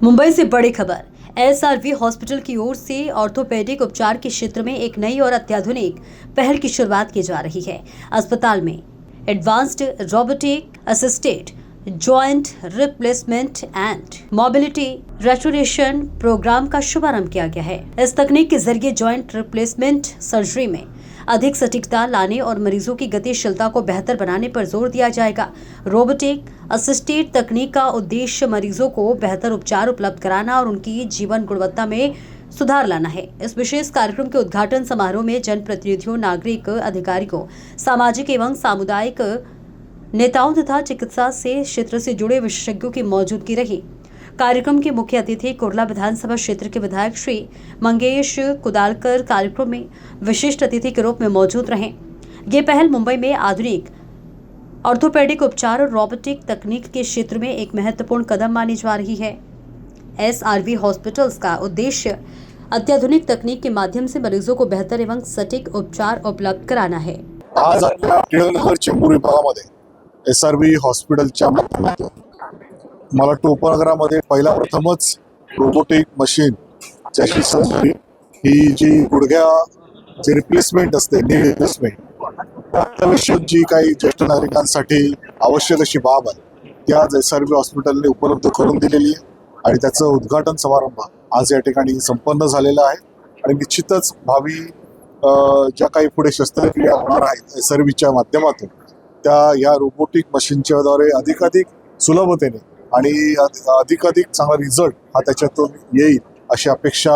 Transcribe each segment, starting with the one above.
मुंबई से बड़ी खबर। SRV hospital की ओर से ऑर्थोपेडिक उपचार के क्षेत्र में एक नई और अत्याधुनिक पहल की शुरुआत की जा रही है। अस्पताल में advanced robotic assisted joint replacement and mobility restoration programme का शुभारंभ किया गया है। इस तकनीक के जरिए जॉइंट रिप्लेसमेंट सर्जरी में अधिक सटीकता लाने और मरीजों की गतिशीलता को बेहतर बनाने पर जोर दिया जाएगा। रोबोटिक असिस्टेड तकनीक का उद्देश्य मरीजों को बेहतर उपचार उपलब्ध कराना और उनकी जीवन गुणवत्ता में सुधार लाना है। इस विशेष कार्यक्रम के उद्घाटन समारोह में जनप्रतिनिधियों, नागरिक अधिकारियों, सामाजिक एवं सामुदायिक नेताओं तथा चिकित्सा से क्षेत्र से जुड़े विशेषज्ञों की मौजूदगी रही। कार्यक्रम के मुख्य अतिथि कुर्ला विधानसभा क्षेत्र के विधायक श्री मंगेश कुदालकर कार्यक्रम में विशिष्ट अतिथि के रूप में मौजूद रहे। ये पहल मुंबई में आधुनिक ऑर्थोपेडिक उपचार और रोबोटिक तकनीक के क्षेत्र में एक महत्वपूर्ण कदम मानी जा रही है। एसआरवी हॉस्पिटल्स का उद्देश्य अत्याधुनिक तकनीक के माध्यम से मरीजों को बेहतर एवं सटीक उपचार उपलब्ध कराना है। आज आपल्या टिळकनगर चेंबूर विभागामध्ये एसआरवी हॉस्पिटलच्या माध्यमातून मला उपनगरामध्ये पहिला प्रथमच रोबोटिक मशीन ज्याची सर्जरी ही जी गुडघ्याची रिप्लेसमेंट असते, नी रिप्लेसमेंट, अत्यावश्यक जी काही ज्येष्ठ नागरिकांसाठी आवश्यक अशी बाब आहे ती आज एसआरवी हॉस्पिटलने उपलब्ध करून दिलेली आहे आणि त्याचं उद्घाटन समारंभ आज या ठिकाणी संपन्न झालेला आहे। आणि निश्चितच भावी ज्या काही पुढे शस्त्रक्रिया होणार आहेत एसआरवीच्या माध्यमातून त्या या रोबोटिक मशीनच्या द्वारे अधिकाधिक सुलभतेने आणि अधिकाधिक चांगला रिझल्ट हा त्याच्यातून येईल अशी अपेक्षा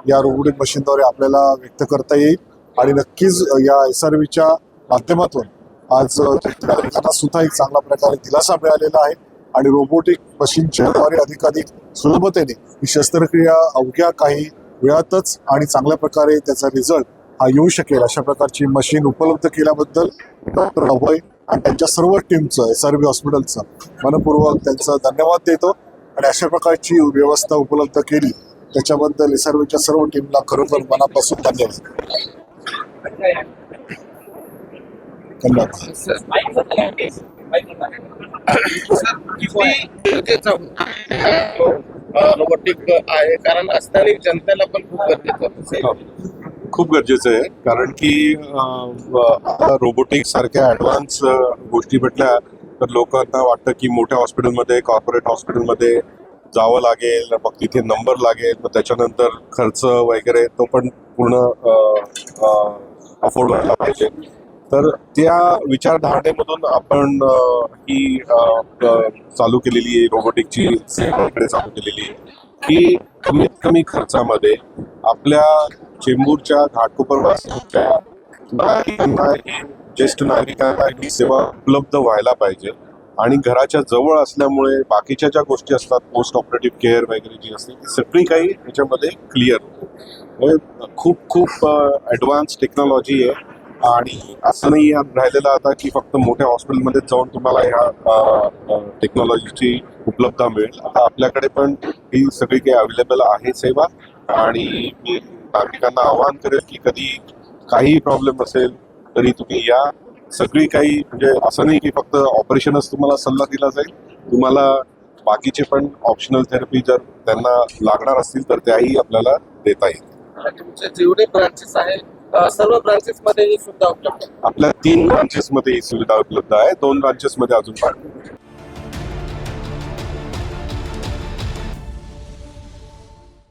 या रोबोटिक मशीनद्वारे आपल्याला व्यक्त करता येईल। आणि नक्कीच या एसआरवीच्या माध्यमातून आज नागरिकांना सुद्धा एक चांगला प्रकारे दिलासा मिळालेला आहे आणि रोबोटिक मशीनच्या द्वारे अधिकाधिक सुलभतेने ही शस्त्रक्रिया अवघ्या काही वेळातच आणि चांगल्या प्रकारे त्याचा रिझल्ट हा येऊ शकेल अशा प्रकारची मशीन उपलब्ध केल्याबद्दल डॉक्टर अभय आणि त्यांच्या सर्व टीमचं एसआरवी हॉस्पिटलचं मनपूर्वक त्यांचं धन्यवाद देतो। आणि अशा प्रकारची व्यवस्था उपलब्ध केली त्याच्याबद्दल एसआरवीच्या सर्व टीमला खरोखर मनापासून धन्यवाद। रोबोटिक आहे कारण स्थानिक जनतेला पण खूप गरजेचं आहे कारण की रोबोटिक सारख्या ऍडव्हान्स गोष्टी भेटल्या तर लोकांना वाटतं की मोठ्या हॉस्पिटलमध्ये, कॉर्पोरेट हॉस्पिटलमध्ये जावं लागेल, मग तिथे नंबर लागेल, मग त्याच्यानंतर खर्च वगैरे तो पण पूर्ण अफोर्ड व्हायला पाहिजे। तर त्या विचारधारणेमधून आपण ही चालू केलेली आहे रोबोटिकची सेवा चालू केलेली आहे की कमीत कमी खर्चामध्ये आपल्या चेंबूरच्या घाटकोपरवासियांच्या नागरिकांना, ज्येष्ठ नागरिकांना ही सेवा उपलब्ध व्हायला पाहिजे। आणि घराच्या जवळ असल्यामुळे बाकीच्या ज्या गोष्टी असतात, पोस्ट ऑपरेटिव्ह केअर वगैरे जी असते ती सगळी काही याच्यामध्ये क्लिअर होते। खूप ॲडव्हान्स टेक्नॉलॉजी आहे आणि असं नाही राहिलेलं आता की फक्त मोठ्या हॉस्पिटलमध्ये जाऊन तुम्हाला ह्या टेक्नॉलॉजीची उपलब्धता मिळेल। आता आपल्याकडे पण ही सगळी काही अवेलेबल आहे सेवा आणि मी नागरिकांना आवाहन करेल की कधी काही प्रॉब्लेम असेल तरी तुम्ही या। सगळी काही म्हणजे असं नाही की फक्त ऑपरेशनच तुम्हाला सल्ला दिला जाईल, तुम्हाला बाकीचे पण ऑप्शनल थेरपी जर त्यांना लागणार असतील तर त्याही आपल्याला देता येईल। तुमचे जेवढे ब्रांचेस आहेत सर्व ब्रांचेस मध्ये ही सुविधा उपलब्ध आहे? आपल्या 3 ब्रांचेस मध्ये ही सुविधा उपलब्ध आहे, 2 ब्रांचेस मध्ये अजून